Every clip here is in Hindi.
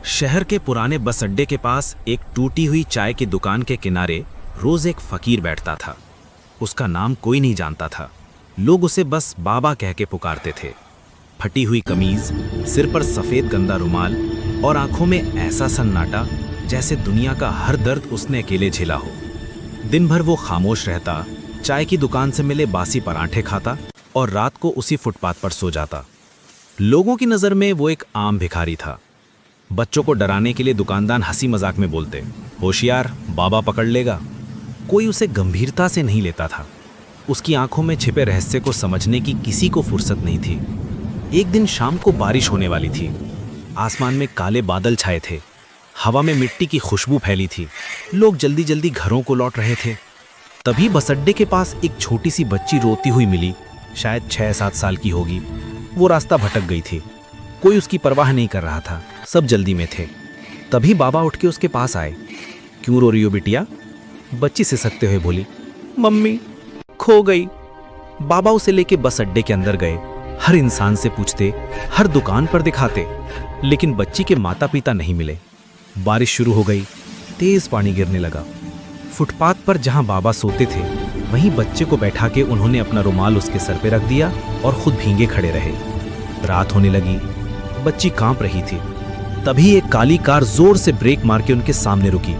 शहर के पुराने बस अड्डे के पास एक टूटी हुई चाय की दुकान के किनारे रोज एक फकीर बैठता था। उसका नाम कोई नहीं जानता था। लोग उसे बस बाबा कह के पुकारते थे। फटी हुई कमीज, सिर पर सफेद गंदा रुमाल और आंखों में ऐसा सन्नाटा जैसे दुनिया का हर दर्द उसने अकेले झेला हो। दिन भर वो खामोश रहता, चाय की दुकान से मिले बासी पराठे खाता और रात को उसी फुटपाथ पर सो जाता। लोगों की नज़र में वो एक आम भिखारी था। बच्चों को डराने के लिए दुकानदार हंसी मजाक में बोलते, होशियार, बाबा पकड़ लेगा। कोई उसे गंभीरता से नहीं लेता था। उसकी आंखों में छिपे रहस्य को समझने की किसी को फुर्सत नहीं थी। एक दिन शाम को बारिश होने वाली थी। आसमान में काले बादल छाए थे। हवा में मिट्टी की खुशबू फैली थी। लोग जल्दी जल्दी घरों को लौट रहे थे। तभी बस अड्डे के पास एक छोटी सी बच्ची रोती हुई मिली। शायद 6-7 साल की होगी। वो रास्ता भटक गई थी। कोई उसकी परवाह नहीं कर रहा था। सब जल्दी में थे। तभी बाबा उठ के उसके पास आए। क्यों रो रही हो बिटिया? बच्ची सिसकते हुए बोली, मम्मी खो गई। बाबा उसे लेके बस अड्डे के अंदर गए। हर इंसान से पूछते, हर दुकान पर दिखाते, लेकिन बच्ची के माता पिता नहीं मिले। बारिश शुरू हो गई। तेज पानी गिरने लगा। फुटपाथ पर जहां बाबा सोते थे वहीं बच्चे को बैठा के उन्होंने अपना रुमाल उसके सर पे रख दिया और खुद भींगे खड़े रहे। रात होने लगी। बच्ची कांप रही थी। तभी एक काली कार जोर से ब्रेक मार के उनके सामने रुकी।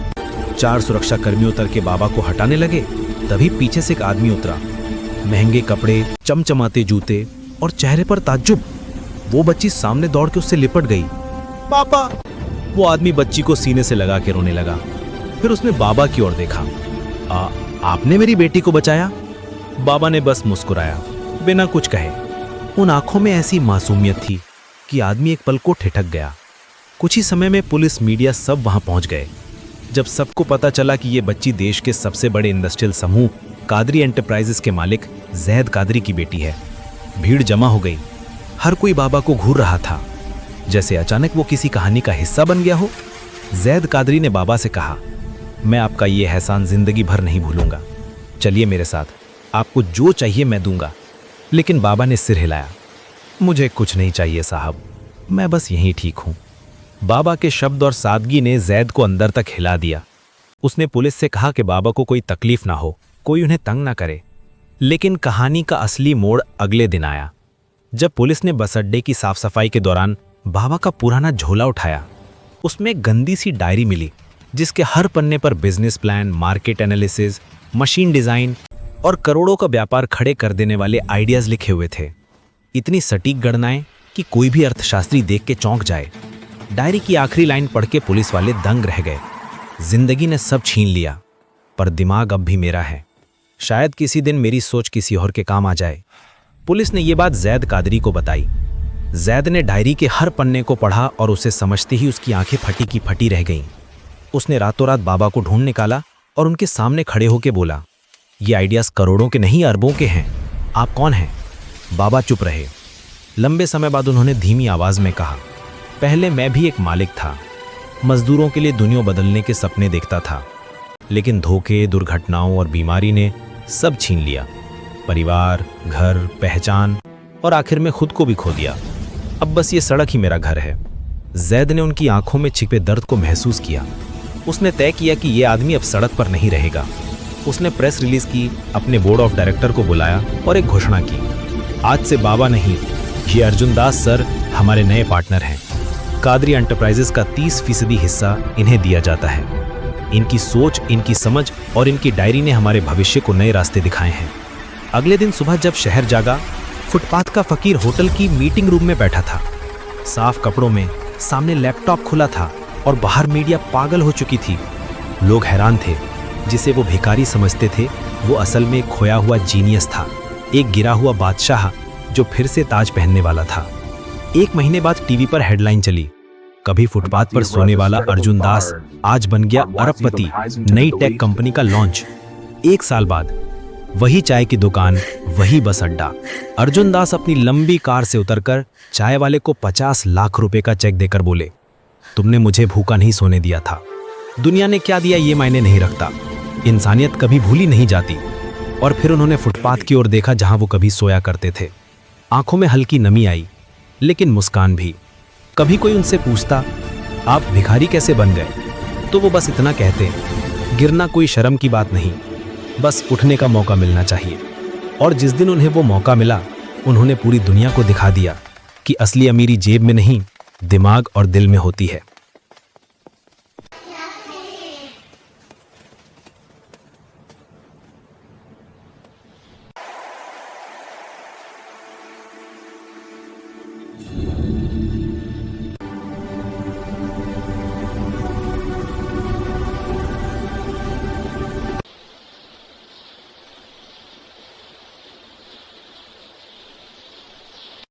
4 सुरक्षा कर्मी उतर के बाबा को हटाने लगे। तभी पीछे से एक आदमी उतरा। महंगे कपड़े, चमचमाते जूते और चेहरे पर ताज्जुब। वो बच्ची सामने दौड़ के उससे लिपट गई। पापा! वो आदमी बच्ची को सीने से लगा के रोने लगा। फिर उसने बाबा की ओर देखा। आपने मेरी बेटी को बचाया? बाबा ने बस मुस्कुराया, बिना कुछ कहे। उन आंखों में ऐसी मासूमियत थी कि आदमी एक पल को ठिठक गया। कुछ ही समय में पुलिस, मीडिया सब वहां पहुंच गए। जब सबको पता चला कि ये बच्ची देश के सबसे बड़े इंडस्ट्रियल समूह कादरी एंटरप्राइजेस के मालिक जैद कादरी की बेटी है, भीड़ जमा हो गई। हर कोई बाबा को घूर रहा था, जैसे अचानक वो किसी कहानी का हिस्सा बन गया हो। जैद कादरी ने बाबा से कहा, मैं आपका ये एहसान जिंदगी भर नहीं भूलूंगा। चलिए मेरे साथ, आपको जो चाहिए मैं दूंगा। लेकिन बाबा ने सिर हिलाया। मुझे कुछ नहीं चाहिए साहब, मैं बस यहीं ठीक हूं। बाबा के शब्द और सादगी ने जैद को अंदर तक हिला दिया। उसने पुलिस से कहा कि बाबा को कोई तकलीफ ना हो, कोई उन्हें तंग ना करे। लेकिन कहानी का असली मोड़ अगले दिन आया, जब पुलिस ने बस अड्डे की साफ सफाई के दौरान बाबा का पुराना झोला उठाया। उसमें एक गंदी सी डायरी मिली, जिसके हर पन्ने पर business plan, market analysis, machine design और करोड़ों का व्यापार खड़े कर देने वाले आइडियाज लिखे हुए थे। इतनी सटीक गणनाएं कि कोई भी अर्थशास्त्री देख के चौंक जाए। डायरी की आखिरी लाइन पढ़ के पुलिस वाले दंग रह गए। जिंदगी ने सब छीन लिया, पर दिमाग अब भी मेरा है। शायद किसी दिन मेरी सोच किसी और के काम आ जाए। पुलिस ने यह बात जैद कादरी को बताई। जैद ने डायरी के हर पन्ने को पढ़ा और उसे समझते ही उसकी आंखें फटी की फटी रह गईं। उसने रातों रात बाबा को ढूंढ निकाला और उनके सामने खड़े होकर बोला, ये आइडियाज करोड़ों के नहीं अरबों के हैं। आप कौन हैं? बाबा चुप रहे। लंबे समय बाद उन्होंने धीमी आवाज में कहा, पहले मैं भी एक मालिक था। मजदूरों के लिए दुनिया बदलने के सपने देखता था, लेकिन धोखे, दुर्घटनाओं और बीमारी ने सब छीन लिया। परिवार, घर, पहचान और आखिर में खुद को भी खो दिया। अब बस ये सड़क ही मेरा घर है। जैद ने उनकी आंखों में छिपे दर्द को महसूस किया। उसने तय किया कि ये आदमी अब सड़क पर नहीं रहेगा। उसने प्रेस रिलीज की, अपने बोर्ड ऑफ डायरेक्टर को बुलाया और एक घोषणा की, आज से बाबा नहीं, ये अर्जुन दास सर हमारे नए पार्टनर हैं। कादरी एंटरप्राइजेस का 30% हिस्सा इन्हें दिया जाता है। इनकी सोच, इनकी समझ और इनकी डायरी ने हमारे भविष्य को नए रास्ते दिखाए हैं। अगले दिन सुबह जब शहर जागा, फुटपाथ का फकीर होटल की मीटिंग रूम में बैठा था। साफ कपड़ों में, सामने लैपटॉप खुला था और बाहर मीडिया पागल हो चुकी थी। लोग हैरान थे। जिसे वो भिखारी समझते थे, वो असल में एक खोया हुआ जीनियस था, एक गिरा हुआ बादशाह जो फिर से ताज पहनने वाला था। 1 महीने बाद टीवी पर हेडलाइन चली, कभी फुटपाथ पर सोने वाला अर्जुन दास आज बन गया अरबपति, नई टेक कंपनी का लॉन्च। 1 साल बाद वही चाय की दुकान, वही बस अड्डा। अर्जुन दास अपनी लंबी कार से उतरकर चाय वाले को 50 लाख रुपए का चेक देकर बोले, तुमने मुझे भूखा नहीं सोने दिया था। दुनिया ने क्या दिया ये मायने नहीं रखता, इंसानियत कभी भूली नहीं जाती। और फिर उन्होंने फुटपाथ की ओर देखा जहां वो कभी सोया करते थे। आंखों में हल्की नमी आई, लेकिन मुस्कान भी। कभी कोई उनसे पूछता, आप भिखारी कैसे बन गए? तो वो बस इतना कहते, गिरना कोई शर्म की बात नहीं, बस उठने का मौका मिलना चाहिए। और जिस दिन उन्हें वो मौका मिला, उन्होंने पूरी दुनिया को दिखा दिया कि असली अमीरी जेब में नहीं, दिमाग और दिल में होती है।